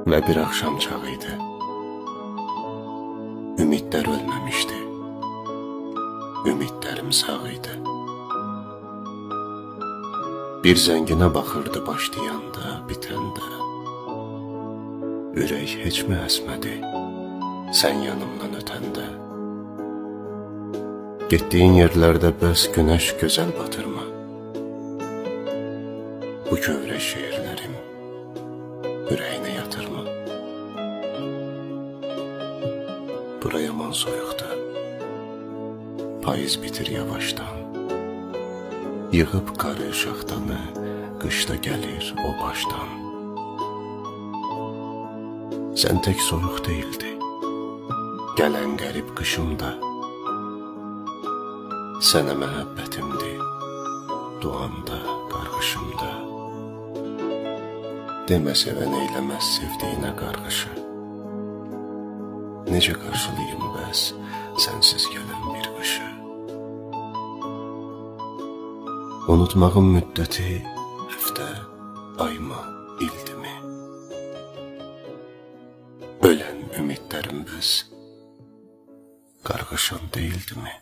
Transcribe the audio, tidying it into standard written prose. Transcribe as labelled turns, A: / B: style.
A: ve bir akşam çağıydı. Ümidler ölmemişti. Ümidlerim sağıydı. Bir zengine bakırdı başlayanda, bitende. Ürək heç mi əsmədi, sen yanımdan ötende? Gittiğin yerlerde bəs güneş güzel batırma. Bu kövrək şiirlerim ürəyinə yatırma. Bura yaman soyuqdur, payız bitir yavaştan. Yığıb qarı şaxtanı, qışda gəlir o baştan. Sen tek soyuq değildi, gələn qərib qışımda. Sənə məhəbbətimdi, duamda, qarğışımda. Demə sevən eyləməz sevdiyinə qarğışı. Necə qarşılayım bəs sənsiz gələn bir qışı? Unutmağın müddəti həftə, ayma, ildimi? Ölən ümidlərim bəs qarğışan deyildi mi?